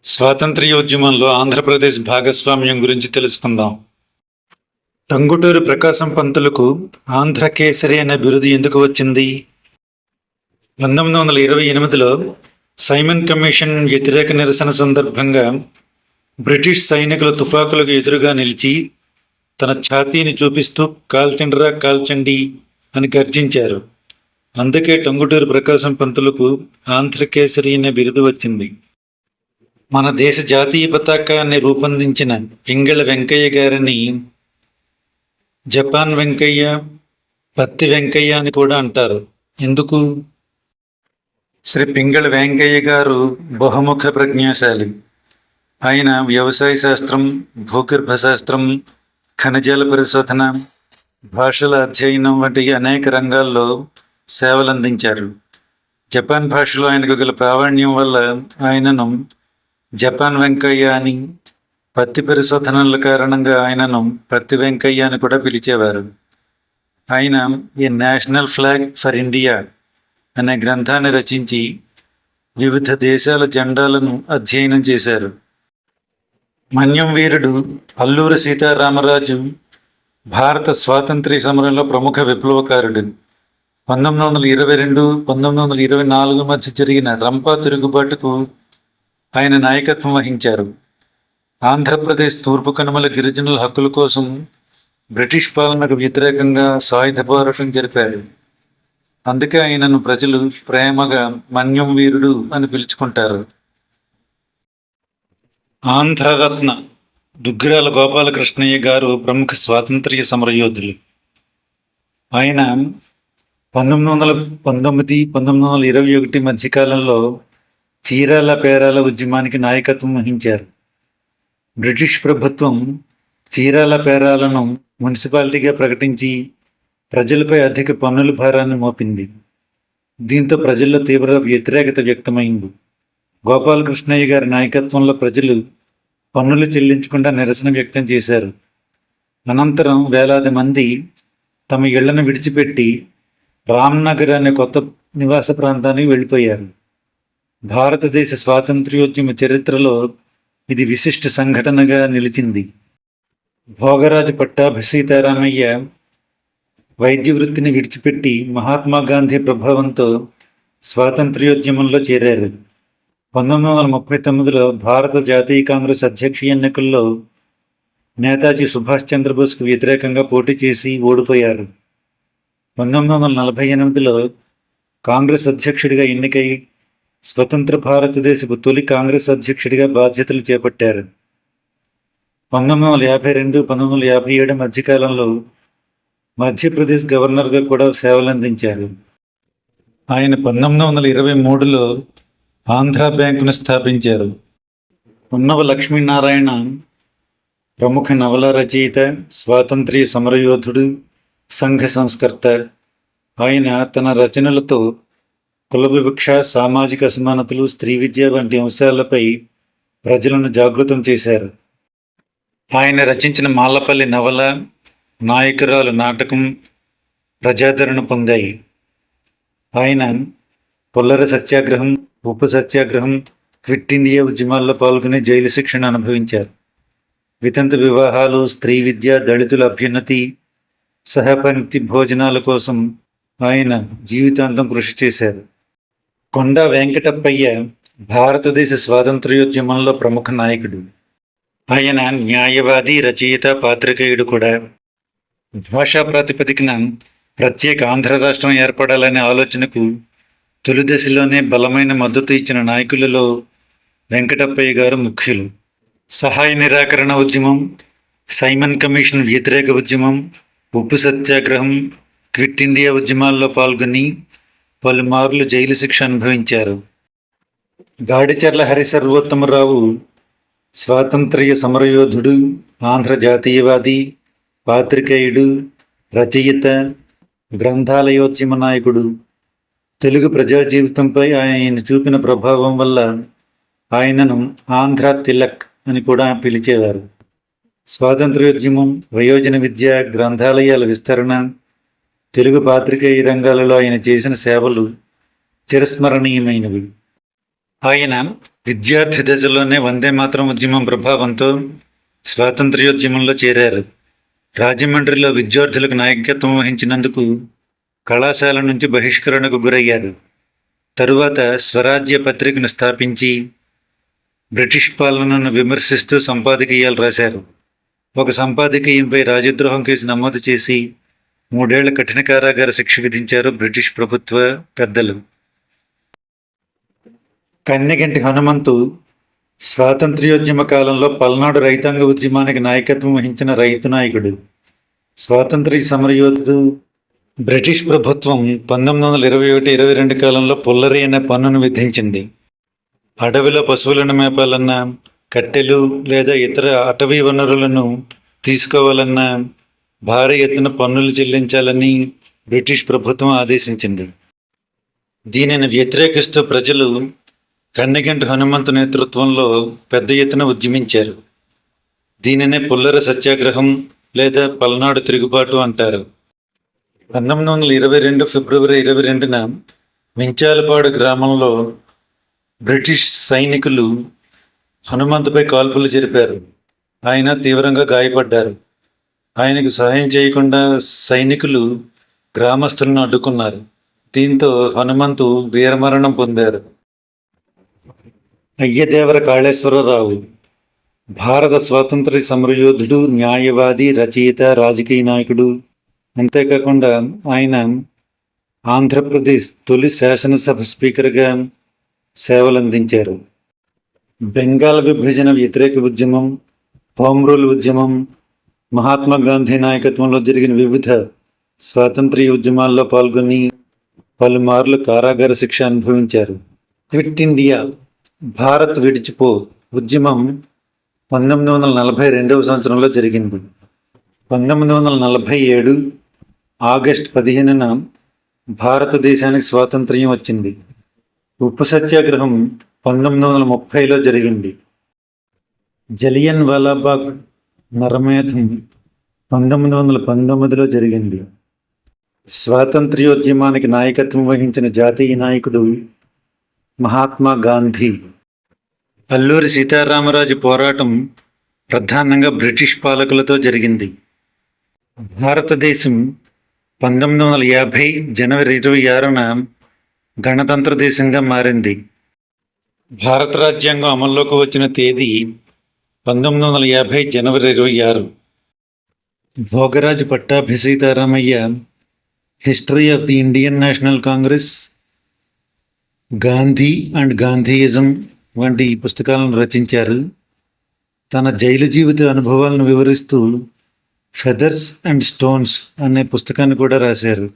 స్వాతంత్ర్యోద్యమంలో ఆంధ్రప్రదేశ్ భాగస్వామ్యం గురించి తెలుసుకుందాం. టంగుటూరి ప్రకాశం పంతులకు ఆంధ్రకేసరి అనే బిరుదు ఎందుకు వచ్చింది? 1928లో సైమన్ కమిషన్ వ్యతిరేక నిరసన సందర్భంగా బ్రిటిష్ సైనికుల తుపాకులకు ఎదురుగా నిలిచి తన ఛాతీని చూపిస్తూ కాల్చండిరా కాల్చండి అని గర్జించారు. అందుకే టంగుటూరి ప్రకాశం పంతులకు ఆంధ్రకేసరి అనే బిరుదు వచ్చింది. మన దేశ జాతీయ పతాకాన్ని రూపొందించిన పింగళ వెంకయ్య గారిని జపాన్ వెంకయ్య, పత్తి వెంకయ్య అని కూడా అంటారు. ఎందుకు? శ్రీ పింగళ వెంకయ్య గారు బహుముఖ ప్రజ్ఞాశాలి. ఆయన వ్యవసాయ శాస్త్రం, భూగర్భ శాస్త్రం, ఖనిజాల పరిశోధన, భాషల అధ్యయనం వంటి అనేక రంగాల్లో సేవలందించారు. జపాన్ భాషలో ఆయనకు గల ప్రావీణ్యం వల్ల ఆయనను జపాన్ వెంకయ్య అని, పత్తి పరిశోధనల కారణంగా ఆయనను పత్తి వెంకయ్య అని కూడా పిలిచేవారు. ఆయన ఏ నేషనల్ ఫ్లాగ్ ఫర్ ఇండియా అనే గ్రంథాన్ని రచించి వివిధ దేశాల జెండాలను అధ్యయనం చేశారు. మన్యం వీరుడు అల్లూరి సీతారామరాజు భారత స్వాతంత్ర్య సమరంలో ప్రముఖ విప్లవకారుడు. 1922-1924 మధ్య జరిగిన రంపా తిరుగుబాటుకు ఆయన నాయకత్వం వహించారు. ఆంధ్రప్రదేశ్ తూర్పు కనుమల గిరిజనుల హక్కుల కోసం బ్రిటిష్ పాలనకు వ్యతిరేకంగా సాయుధ పోరాటం జరిపారు. అందుకే ఆయనను ప్రజలు ప్రేమగా మన్యం వీరుడు అని పిలుచుకుంటారు. ఆంధ్రరత్న దుగ్గిరాల గోపాలకృష్ణయ్య గారు ప్రముఖ స్వాతంత్ర్య సమరయోధులు. ఆయన 1919-1921 మధ్యకాలంలో చీరాల పేరాల ఉద్యమానికి నాయకత్వం వహించారు. బ్రిటిష్ ప్రభుత్వం చీరాల పేరాలను మున్సిపాలిటీగా ప్రకటించి ప్రజలపై అధిక పన్నుల భారాన్ని మోపింది. దీంతో ప్రజల్లో తీవ్ర వ్యతిరేకత వ్యక్తమైంది. గోపాలకృష్ణయ్య గారి నాయకత్వంలో ప్రజలు పన్నులు చెల్లించకుండా నిరసన వ్యక్తం చేశారు. అనంతరం వేలాది మంది తమ ఇళ్లను విడిచిపెట్టి రామ్నగర్ అనే కొత్త నివాస ప్రాంతానికి వెళ్ళిపోయారు. భారతదేశ స్వాతంత్ర్యోద్యమ చరిత్రలో ఇది విశిష్ట సంఘటనగా నిలిచింది. భోగరాజు పట్టాభి సీతారామయ్య వైద్య వృత్తిని విడిచిపెట్టి మహాత్మా గాంధీ ప్రభావంతో స్వాతంత్ర్యోద్యమంలో చేరారు. 1939లో భారత జాతీయ కాంగ్రెస్ అధ్యక్ష ఎన్నికల్లో నేతాజీ సుభాష్ చంద్రబోస్కు వ్యతిరేకంగా పోటీ చేసి ఓడిపోయారు. 1948లో కాంగ్రెస్ అధ్యక్షుడిగా ఎన్నికై స్వతంత్ర భారతదేశపు తొలి కాంగ్రెస్ అధ్యక్షుడిగా బాధ్యతలు చేపట్టారు. 1952-1957 మధ్యకాలంలో మధ్యప్రదేశ్ గవర్నర్గా కూడా సేవలందించారు. ఆయన 1923లో ఆంధ్ర బ్యాంకును స్థాపించారు. ఉన్నవ లక్ష్మీనారాయణ ప్రముఖ నవల రచయిత, స్వాతంత్ర్య సమరయోధుడు, సంఘ సంస్కర్త. ఆయన తన రచనలతో కుల వివక్ష, సామాజిక అసమానతలు, స్త్రీ విద్య వంటి అంశాలపై ప్రజలను జాగృతం చేశారు. ఆయన రచించిన మాలపల్లి నవల, నాయకురాలు నాటకం ప్రజాదరణ పొందాయి. ఆయన పుల్లర సత్యాగ్రహం, ఉప్పు సత్యాగ్రహం, క్విట్ ఇండియా ఉద్యమాల్లో పాల్గొని జైలు శిక్షణ అనుభవించారు. వితంతు వివాహాలు, స్త్రీ విద్య, దళితుల అభ్యున్నతి, సహపంక్తి భోజనాల కోసం ఆయన జీవితాంతం కృషి చేశారు. కొండా వెంకటప్పయ్య భారతదేశ స్వాతంత్ర్యోద్యమంలో ప్రముఖ నాయకుడు. ఆయన న్యాయవాది, రచయిత, పాత్రికేయుడు కూడా. భాషా ప్రాతిపదికన ప్రత్యేక ఆంధ్ర రాష్ట్రం ఏర్పడాలనే ఆలోచనకు తొలి దశలోనే బలమైన మద్దతు ఇచ్చిన నాయకులలో వెంకటప్పయ్య గారు ముఖ్యులు. సహాయ నిరాకరణ ఉద్యమం, సైమన్ కమిషన్ వ్యతిరేక ఉద్యమం, ఉప్పు సత్యాగ్రహం, క్విట్ ఇండియా ఉద్యమాల్లో పాల్గొని పలుమార్లు జైలు శిక్ష అనుభవించారు. గాడిచర్ల హరిసర్వోత్తమరావు స్వాతంత్ర్య సమరయోధుడు, ఆంధ్ర జాతీయవాది, పాత్రికేయుడు, రచయిత, గ్రంథాలయోద్యమ నాయకుడు. తెలుగు ప్రజా జీవితంపై ఆయన చూపిన ప్రభావం వల్ల ఆయనను ఆంధ్ర తిలక్ అని కూడా పిలిచేవారు. స్వాతంత్ర్యోద్యమం, వయోజన విద్య, గ్రంథాలయాల విస్తరణ, తెలుగు పాత్రికేయ రంగాలలో ఆయన చేసిన సేవలు చిరస్మరణీయమైనవి. ఆయన విద్యార్థి దశలోనే వందే మాతరం ఉద్యమం ప్రభావంతో స్వాతంత్ర్యోద్యమంలో చేరారు. రాజమండ్రిలో విద్యార్థులకు నాయకత్వం వహించినందుకు కళాశాల నుంచి బహిష్కరణకు గురయ్యారు. తరువాత స్వరాజ్య పత్రికను స్థాపించి బ్రిటిష్ పాలనను విమర్శిస్తూ సంపాదకీయాలు రాశారు. ఒక సంపాదకీయంపై రాజద్రోహం కేసు నమోదు చేసి 3 ఏళ్ల కఠిన కారాగార శిక్ష విధించారు బ్రిటిష్ ప్రభుత్వ పెద్దలు. కన్నెగంటి హనుమంతు స్వాతంత్ర్యోద్యమ కాలంలో పల్నాడు రైతాంగ ఉద్యమానికి నాయకత్వం వహించిన రైతు నాయకుడు, స్వాతంత్ర్య సమరయోధుడు. బ్రిటిష్ ప్రభుత్వం 1921-22 కాలంలో పుల్లరి అనే పన్నును విధించింది. అడవిలో పశువులను మేపాలన్నా, కట్టెలు లేదా ఇతర అటవీ వనరులను తీసుకోవాలన్నా భారీ ఎత్తున పన్నులు చెల్లించాలని బ్రిటిష్ ప్రభుత్వం ఆదేశించింది. దీనిని వ్యతిరేకిస్తూ ప్రజలు కన్నెగంటి హనుమంతు నేతృత్వంలో పెద్ద ఎత్తున ఉద్యమించారు. దీనినే పుల్లర సత్యాగ్రహం లేదా పల్నాడు తిరుగుబాటు అంటారు. 1922 ఫిబ్రవరి 22న మించాలపాడు గ్రామంలో బ్రిటిష్ సైనికులు హనుమంతుపై కాల్పులు జరిపారు. ఆయన తీవ్రంగా గాయపడ్డారు. ఆయనకు సహాయం చేయకుండా సైనికులు గ్రామస్తులను అడ్డుకున్నారు. దీంతో హనుమంతు వీరమరణం పొందారు. అయ్యదేవర కాళేశ్వరరావు భారత స్వాతంత్ర్య సమరయోధుడు, న్యాయవాది, రచయిత, రాజకీయ నాయకుడు. అంతేకాకుండా ఆయన ఆంధ్రప్రదేశ్ తొలి శాసనసభ స్పీకర్గా సేవలందించారు. బెంగాల్ విభజన వ్యతిరేక ఉద్యమం, హోమ్ రూల్ ఉద్యమం, మహాత్మా గాంధీ నాయకత్వంలో జరిగిన వివిధ స్వాతంత్ర్య ఉద్యమాల్లో పాల్గొని పలుమార్లు కారాగార శిక్ష అనుభవించారు. క్విట్ ఇండియా, భారత్ విడిచిపో ఉద్యమం 1942వ సంవత్సరంలో జరిగింది. 1947 ఆగస్టు 15న భారతదేశానికి స్వాతంత్ర్యం వచ్చింది. ఉప్పు సత్యాగ్రహం 1930లో జరిగింది. జలియన్ వాలాబాగ్ నరమేధం 1919లో జరిగింది. స్వాతంత్ర్యోద్యమానికి నాయకత్వం వహించిన జాతీయ నాయకుడు మహాత్మా గాంధీ. అల్లూరి సీతారామరాజు పోరాటం ప్రధానంగా బ్రిటిష్ పాలకులతో జరిగింది. భారతదేశం 1950 జనవరి 26న గణతంత్ర దేశంగా మారింది. భారత రాజ్యాంగం అమల్లోకి వచ్చిన తేదీ 1950 జనవరి 26. Bhogaraju Pattabhi Sitaramayya history of the Indian National Congress, Gandhi and Gandhism వంటి పుస్తకాలను రచించారు. తన జైలు జీవిత అనుభవాలను వివరిస్తూ ఫెదర్స్ అండ్ స్టోన్స్ అనే పుస్తకాన్ని కూడా రాశారు.